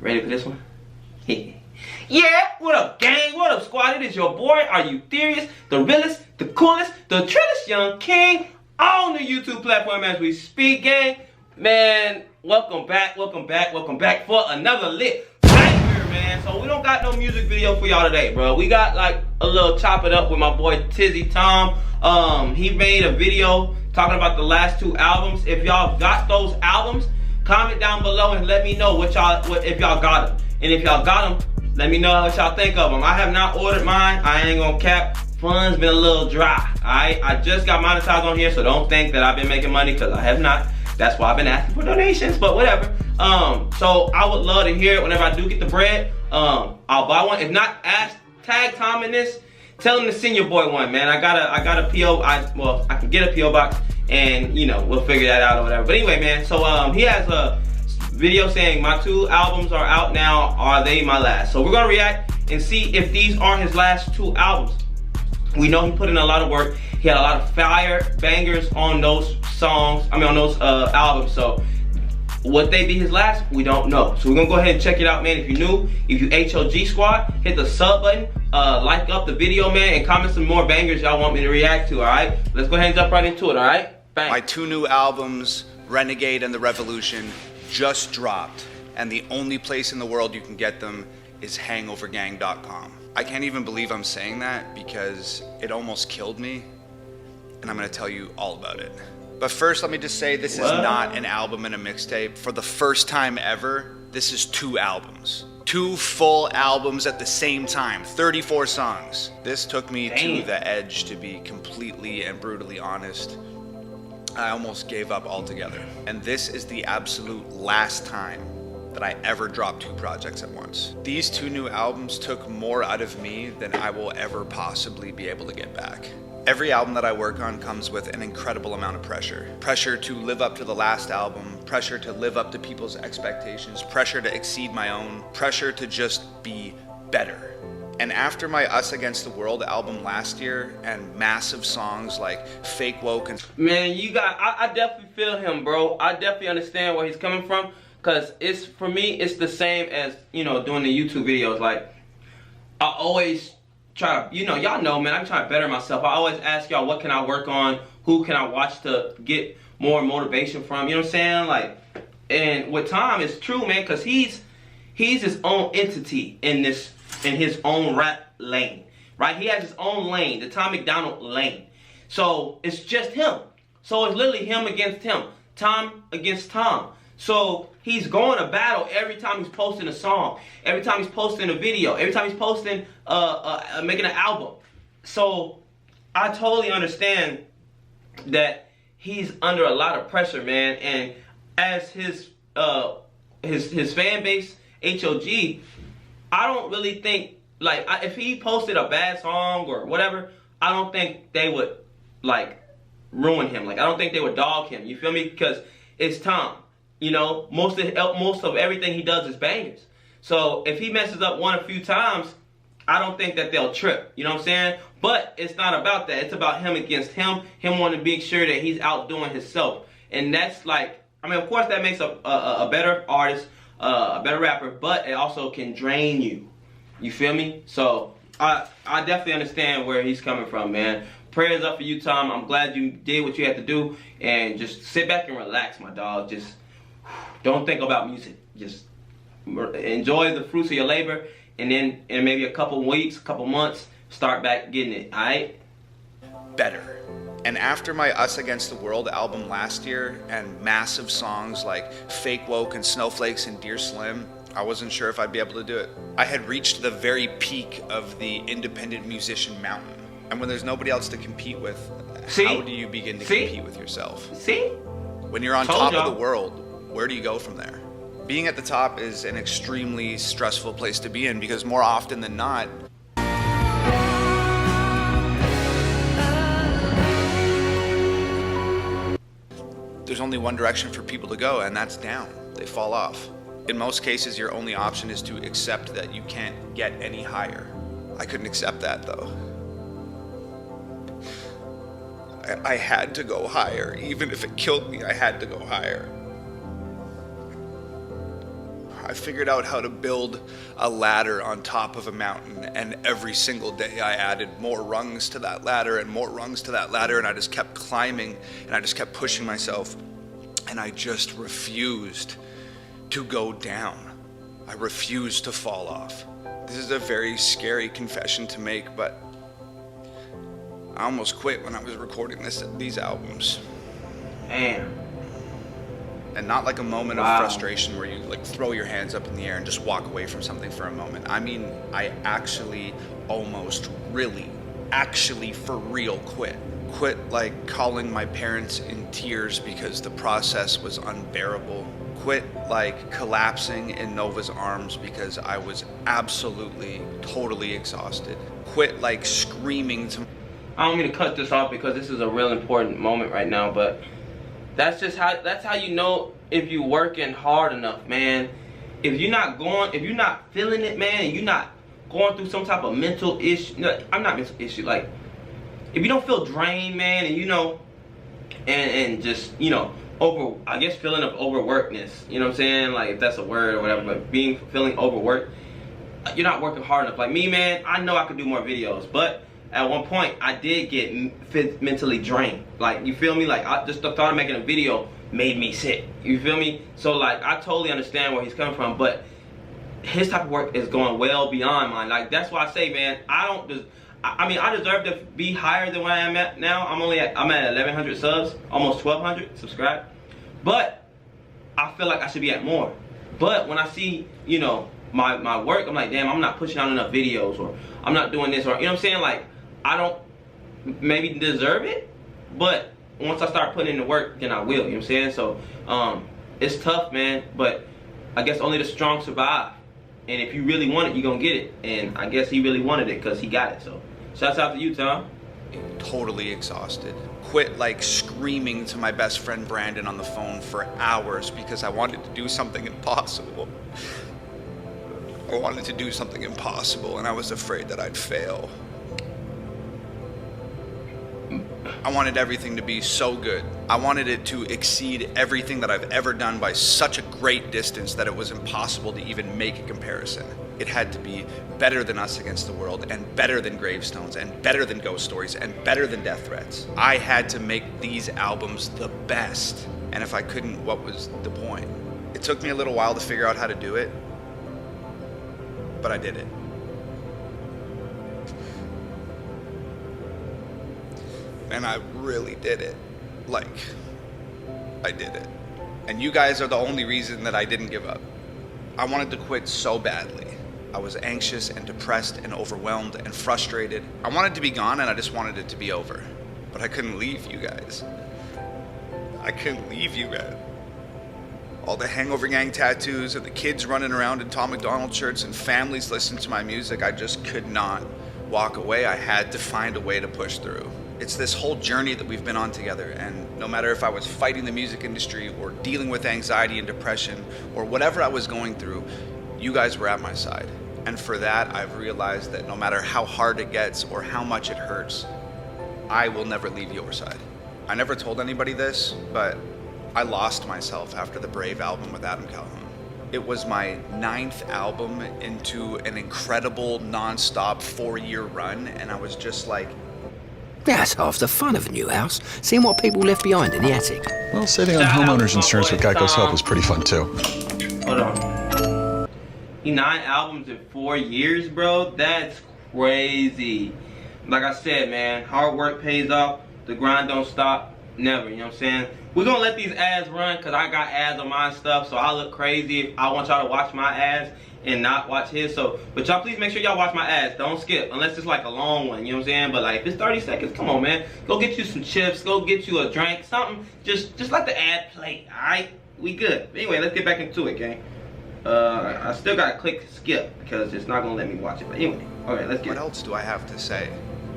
Ready for this one? Yeah, what up, gang? What up, squad? It is your boy, Are You Furious? The realest, the coolest, the trillest young king on the YouTube platform as we speak, gang. Man, welcome back for another lit banger, man. So we don't got no music video for y'all today, bro. We got like a little chop it up with my boy Tizzy Tom. He made a video talking about the last 2 albums. If y'all got those albums, comment down below and let me know if y'all got them. And if y'all got them, let me know what y'all think of them. I have not ordered mine. I ain't gonna cap. Funds been a little dry. Alright, I just got monetized on here, so don't think that I've been making money, because I have not. That's why I've been asking for donations, but whatever. So I would love to hear it whenever I do get the bread. I'll buy one. If not, tag Tom in this. Tell him to send your boy one, man. I got a PO. I can get a PO box, and you know we'll figure that out or whatever. But anyway, man. So he has a video saying my 2 albums are out now. Are they my last? So we're gonna react and see if these are his last 2 albums. We know he put in a lot of work. He had a lot of fire bangers on those songs. I mean, on those albums. So would they be his last? We don't know. So we're gonna go ahead and check it out, man. If you're new, if you HOG squad, hit the sub button, like up the video, man, and comment some more bangers y'all want me to react to. All right, let's go ahead and jump right into it. All right, bang. My 2 new albums, Renegade and The Revolution, just dropped, and the only place in the world you can get them is hangovergang.com. I can't even believe I'm saying that because it almost killed me, and I'm gonna tell you all about it. But first, let me just say this is not an album and a mixtape. For the first time ever, this is 2 albums. 2 full albums at the same time, 34 songs. This took me to the edge, to be completely and brutally honest. I almost gave up altogether. And this is the absolute last time that I ever dropped 2 projects at once. These 2 new albums took more out of me than I will ever possibly be able to get back. Every album that I work on comes with an incredible amount of pressure. Pressure to live up to the last album, pressure to live up to people's expectations, pressure to exceed my own, pressure to just be better. And after my Us Against the World album last year and massive songs like Fake Woke and... Man, I definitely feel him, bro. I definitely understand where he's coming from, because for me, it's the same as, you know, doing the YouTube videos. Like, I always try to, you know, y'all know, man, I'm trying to better myself. I always ask y'all, what can I work on? Who can I watch to get more motivation from? You know what I'm saying? Like, and with Tom, it's true, man, because he's his own entity in his own rap lane, right? He has his own lane, the Tom Macdonald lane. So it's just him. So it's literally him against him, Tom against Tom. So he's going to battle every time he's posting a song, every time he's posting a video, every time he's posting, making an album. So I totally understand that he's under a lot of pressure, man. And as his fan base, HOG, I don't really think, like, if he posted a bad song or whatever, I don't think they would, like, ruin him. Like, I don't think they would dog him. You feel me? Because it's Tom. You know, most of everything he does is bangers. So if he messes up one a few times, I don't think that they'll trip. You know what I'm saying? But it's not about that. It's about him against him. Him wanting to make sure that he's outdoing himself. And that's like, I mean, of course that makes a better artist, a better rapper, but it also can drain you. You feel me? So I definitely understand where he's coming from, man. Prayers up for you, Tom. I'm glad you did what you had to do, and just sit back and relax, my dog. Just don't think about music. Just enjoy the fruits of your labor, and then in maybe a couple weeks, a couple months, start back getting it, alright? Better. And after my Us Against the World album last year and massive songs like Fake Woke and Snowflakes and Dear Slim, I wasn't sure if I'd be able to do it. I had reached the very peak of the independent musician mountain. And when there's nobody else to compete with, how do you begin to compete with yourself? See? When you're on top of the world, where do you go from there? Being at the top is an extremely stressful place to be in, because more often than not, there's only one direction for people to go, and that's down. They fall off. In most cases, your only option is to accept that you can't get any higher. I couldn't accept that, though. I had to go higher. Even if it killed me, I had to go higher. I figured out how to build a ladder on top of a mountain, and every single day I added more rungs to that ladder and more rungs to that ladder, and I just kept climbing and I just kept pushing myself, and I just refused to go down. I refused to fall off. This is a very scary confession to make, but I almost quit when I was recording these albums. Damn. And not like a moment Wow. of frustration where you like throw your hands up in the air and just walk away from something for a moment. I mean, I actually almost really, actually for real quit. Quit like calling my parents in tears because the process was unbearable. Quit like collapsing in Nova's arms because I was absolutely, totally exhausted. Quit like screaming to... I don't mean to cut this off because this is a real important moment right now, but that's how you know if you're working hard enough, man. If you're not feeling it, man, and you're not going through some type of mental issue, no, I'm not mental issue, like, if you don't feel drained, man, and you know, and just, you know, I guess feeling of overworkedness, you know what I'm saying, like, if that's a word or whatever, but feeling overworked, you're not working hard enough. Like me, man, I know I could do more videos, but at one point, I did get mentally drained. Like, you feel me? Like, just the thought of making a video made me sick. You feel me? So, like, I totally understand where he's coming from, but his type of work is going well beyond mine. Like, that's why I say, man, I deserve to be higher than where I am at now. I'm at 1,100 subs, almost 1,200 subscribed. But I feel like I should be at more. But when I see, you know, my work, I'm like, damn, I'm not pushing out enough videos, or I'm not doing this, or, you know what I'm saying? Like, I don't maybe deserve it, but once I start putting in the work, then I will, you know what I'm saying? So, it's tough, man, but I guess only the strong survive. And if you really want it, you're gonna get it. And I guess he really wanted it because he got it. So, shouts out to you, Tom. Totally exhausted. Quit like screaming to my best friend Brandon on the phone for hours because I wanted to do something impossible. I wanted to do something impossible, and I was afraid that I'd fail. I wanted everything to be so good. I wanted it to exceed everything that I've ever done by such a great distance that it was impossible to even make a comparison. It had to be better than Us Against the World, and better than Gravestones, and better than Ghost Stories, and better than Death Threats. I had to make these albums the best. And if I couldn't, what was the point? It took me a little while to figure out how to do it, but I did it. And I really did it. Like, I did it. And you guys are the only reason that I didn't give up. I wanted to quit so badly. I was anxious and depressed and overwhelmed and frustrated. I wanted to be gone, and I just wanted it to be over. But I couldn't leave you guys. I couldn't leave you guys. All the Hangover Gang tattoos and the kids running around in Tom Macdonald shirts and families listening to my music, I just could not walk away. I had to find a way to push through. It's this whole journey that we've been on together, and no matter if I was fighting the music industry or dealing with anxiety and depression or whatever I was going through, you guys were at my side. And for that, I've realized that no matter how hard it gets or how much it hurts, I will never leave your side. I never told anybody this, but I lost myself after the Brave album with Adam Calhoun. It was my 9th album into an incredible non-stop 4-year run, and I was just like, That's half the fun of a new house, seeing what people left behind in the attic. Well, saving on homeowners insurance with Geico's help is pretty fun too. Hold on. 9 albums in 4 years, bro? That's crazy. Like I said, man, hard work pays off. The grind don't stop. Never, you know what I'm saying? We're gonna let these ads run because I got ads on my stuff, so I look crazy if I want y'all to watch my ads and not watch his. So, but y'all please make sure y'all watch my ads. Don't skip, unless it's like a long one, you know what I'm saying? But like, if it's 30 seconds, come on, man. Go get you some chips, go get you a drink, something. Just let the ad play, alright? We good. Anyway, let's get back into it, gang. I still gotta click skip because it's not gonna let me watch it. But anyway, okay, let's get what else do I have to say?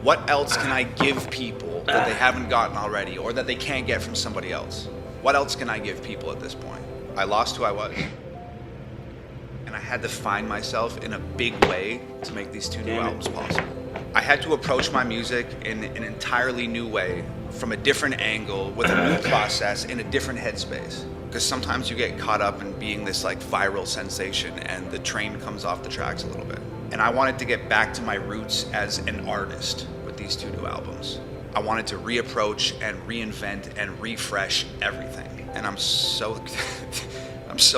What else can I give people that they haven't gotten already, or that they can't get from somebody else? What else can I give people at this point? I lost who I was. And I had to find myself in a big way to make these 2 new albums possible. I had to approach my music in an entirely new way, from a different angle, with a new process, in a different headspace. Because sometimes you get caught up in being this like viral sensation and the train comes off the tracks a little bit. And I wanted to get back to my roots as an artist with these 2 new albums. I wanted to reapproach and reinvent and refresh everything. And I'm so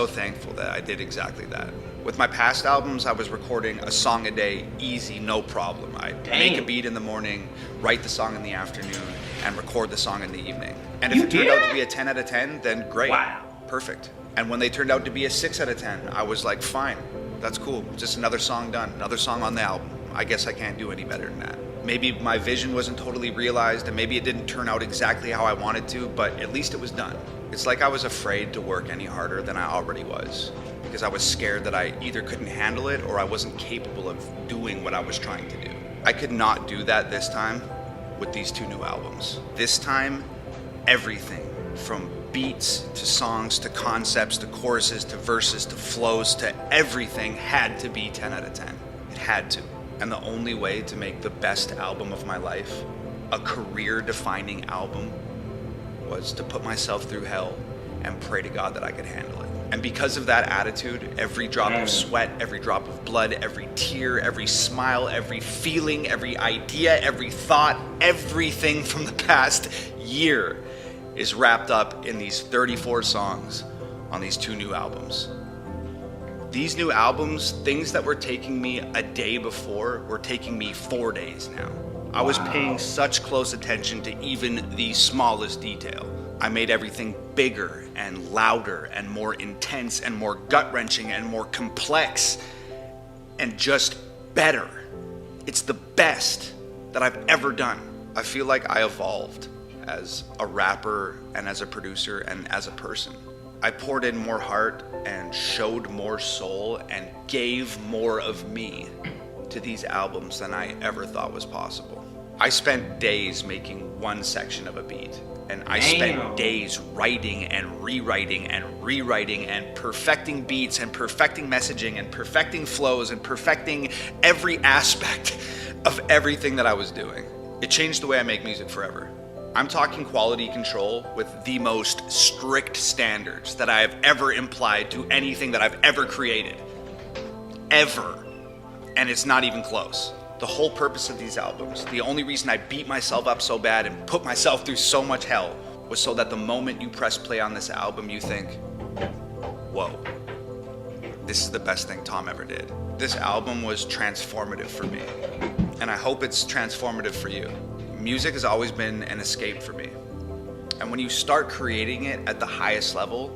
thankful that I did exactly that. With my past albums, I was recording a song a day, easy, no problem. I'd make a beat in the morning, write the song in the afternoon, and record the song in the evening. And if it turned out to be a 10 out of 10, then great. Wow. Perfect. And when they turned out to be a 6 out of 10, I was like, fine, that's cool. Just another song done, another song on the album. I guess I can't do any better than that. Maybe my vision wasn't totally realized, and maybe it didn't turn out exactly how I wanted to, but at least it was done. It's like I was afraid to work any harder than I already was, because I was scared that I either couldn't handle it or I wasn't capable of doing what I was trying to do. I could not do that this time with these 2 new albums. This time, everything from beats to songs to concepts to choruses to verses to flows to everything had to be 10 out of 10. It had to. And the only way to make the best album of my life, a career-defining album, was to put myself through hell and pray to God that I could handle it. And because of that attitude, every drop of sweat, every drop of blood, every tear, every smile, every feeling, every idea, every thought, everything from the past year is wrapped up in these 34 songs on these 2 new albums. These new albums, things that were taking me a day before, were taking me 4 days now. I was paying such close attention to even the smallest detail. I made everything bigger and louder and more intense and more gut-wrenching and more complex and just better. It's the best that I've ever done. I feel like I evolved as a rapper and as a producer and as a person. I poured in more heart and showed more soul and gave more of me to these albums than I ever thought was possible. I spent days making one section of a beat, and I spent days writing and rewriting and perfecting beats and perfecting messaging and perfecting flows and perfecting every aspect of everything that I was doing. It changed the way I make music forever. I'm talking quality control with the most strict standards that I have ever implied to anything that I've ever created. Ever. And it's not even close. The whole purpose of these albums, the only reason I beat myself up so bad and put myself through so much hell, was so that the moment you press play on this album, you think, whoa, this is the best thing Tom ever did. This album was transformative for me, and I hope it's transformative for you. Music has always been an escape for me. And when you start creating it at the highest level,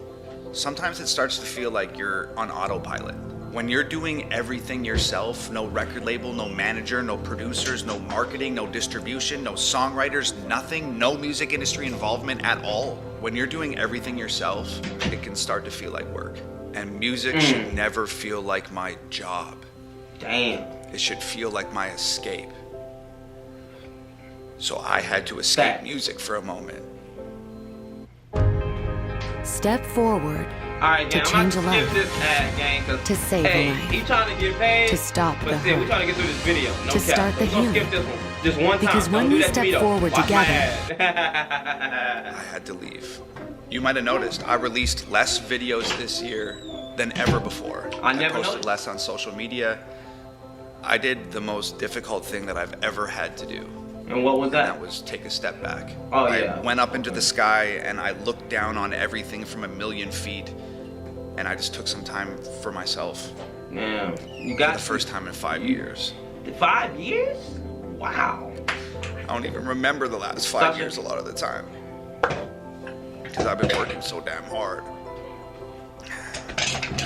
sometimes it starts to feel like you're on autopilot. When you're doing everything yourself, no record label, no manager, no producers, no marketing, no distribution, no songwriters, nothing, no music industry involvement at all. When you're doing everything yourself, it can start to feel like work. And music should never feel like my job. Damn. It should feel like my escape. So I had to escape music for a moment. Step forward. Alright, To gang, I'm change about a to life. skip this ad, gang, cause To save a hey, life. he trying to get paid. To stop but the still, we hurt. trying to get through this video. No To cap. start the We're gonna skip healing. this one. Just one Because time. when Don't do we that to step me, though. forward Watch my together- ad. I had to leave. You might have noticed I released less videos this year than ever before. I never posted noticed. less on social media. I did the most difficult thing that I've ever had to do. And what was And that that? was take a step back. Oh, I yeah. went up into the sky and I looked down on everything from 1,000,000 feet, and I just took some time for myself Man, you for got the first time in 5 years. 5 years? Wow. I don't even remember the last 5 Stop it. years a lot of the time, because I've been working so damn hard.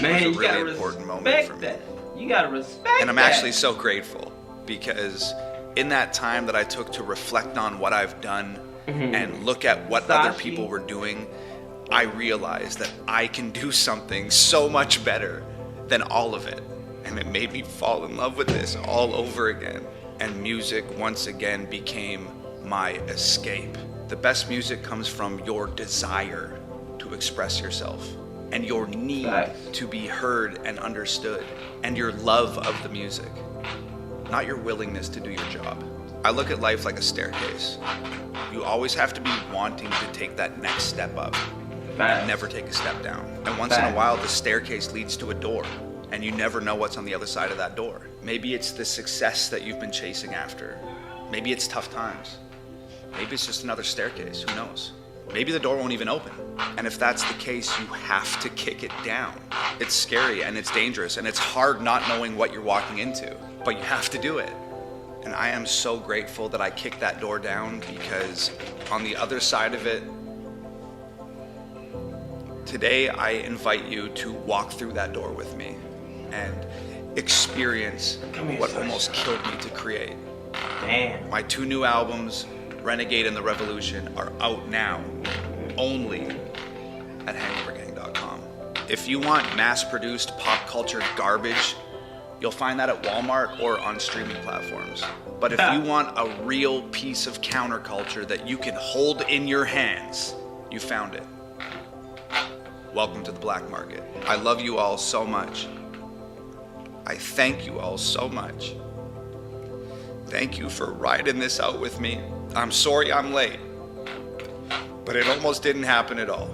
Man, a you gotta really important moment respect for me. that. You gotta respect And I'm that. actually so grateful, because in that time that I took to reflect on what I've done and look at what other Sashi. people were doing, I realized that I can do something so much better than all of it. And it made me fall in love with this all over again. And music once again became my escape. The best music comes from your desire to express yourself, and your need Facts. to be heard and understood, and your love of the music, not your willingness to do your job. I look at life like a staircase. You always have to be wanting to take that next step up. Facts. never take a step down. And once in a while, the staircase leads to a door, and you never know what's on the other side of that door. Maybe it's the success that you've been chasing after. Maybe it's tough times. Maybe it's just another staircase, who knows? Maybe the door won't even open. And if that's the case, you have to kick it down. It's scary and it's dangerous and it's hard not knowing what you're walking into, but you have to do it. And I am so grateful that I kicked that door down, because on the other side of it, today I invite you to walk through that door with me and experience what almost killed me to create. Damn. My 2 new albums, Renegade and The Revolution, are out now only at hangovergang.com. If you want mass-produced pop culture garbage, you'll find that at Walmart or on streaming platforms. But if you want a real piece of counterculture that you can hold in your hands, you found it. Welcome to the black market. I love you all so much. I thank you all so much. Thank you for riding this out with me. I'm sorry I'm late, but it almost didn't happen at all.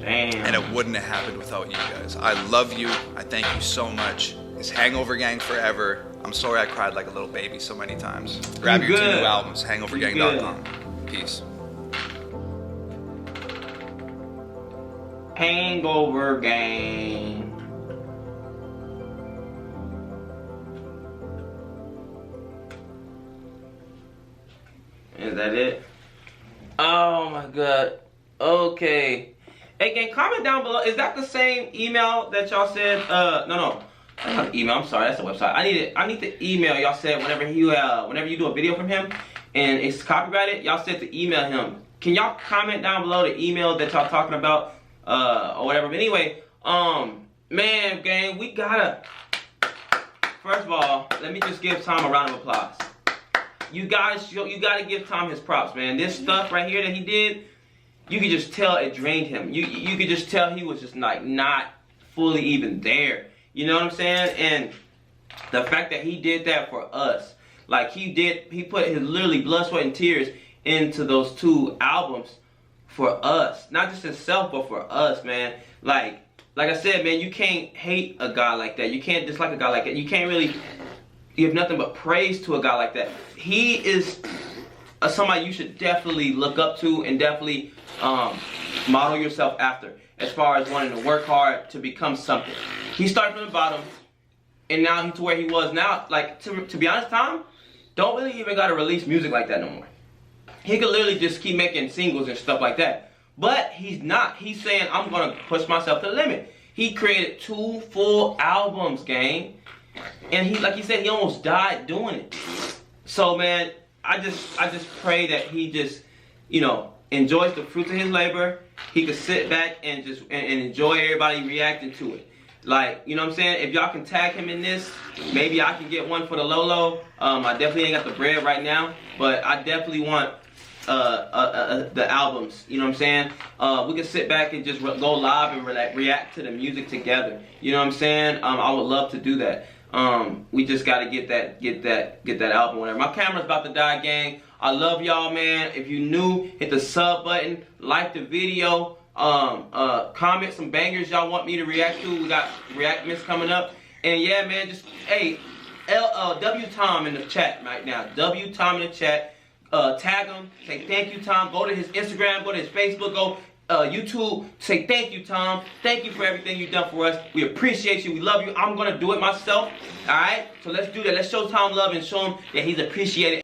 Damn. And it wouldn't have happened without you guys. I love you. I thank you so much. It's Hangover Gang forever. I'm sorry I cried like a little baby so many times. Grab your 2 new albums, hangovergang.com. Peace. Hangover Gang. Is that it? Oh my god. Okay. Hey gang, comment down below. Is that the same email that y'all said? No. That's not the email. I'm sorry. That's the website. I need the email y'all said whenever you do a video from him and it's copyrighted. Y'all said to email him. Can y'all comment down below the email that y'all talking about or whatever? But anyway, man, gang, we gotta. First of all, let me just give Tom a round of applause. You guys, you gotta give Tom his props, man. This stuff right here that he did, you could just tell it drained him. You could just tell he was just like not fully even there. You know what I'm saying? And the fact that he did that for us, like he put his literally blood, sweat, and tears into those 2 albums for us. Not just himself, but for us, man. Like I said, man, you can't hate a guy like that. You can't dislike a guy like that. You can't really give nothing but praise to a guy like that. He is somebody you should definitely look up to and definitely model yourself after, as far as wanting to work hard to become something. He started from the bottom, and now he's to where he was now. Like, to be honest, Tom, don't really even got to release music like that no more. He could literally just keep making singles and stuff like that. But he's not. He's saying, I'm going to push myself to the limit. He created 2 full albums, gang. And he, like he said, he almost died doing it. So, man, I just pray that he just, enjoys the fruits of his labor. He could sit back and just and enjoy everybody reacting to it. Like, you know what I'm saying? If y'all can tag him in this, maybe I can get one for the Lolo. I definitely ain't got the bread right now, but I definitely want the albums. You know what I'm saying? We can sit back and just go live and react to the music together. You know what I'm saying? I would love to do that. We just gotta get that album, whatever. My camera's about to die, gang. I love y'all, man. If you new, hit the sub button, like the video, comment some bangers y'all want me to react to. We got reactments coming up. And yeah, man, just hey, W Tom in the chat right now. W Tom in the chat. Tag him, say thank you, Tom. Go to his Instagram, go to his Facebook, go YouTube, say thank you, Tom. Thank you for everything you've done for us. We appreciate you. We love you. I'm going to do it myself. All right? So let's do that. Let's show Tom love and show him that he's appreciated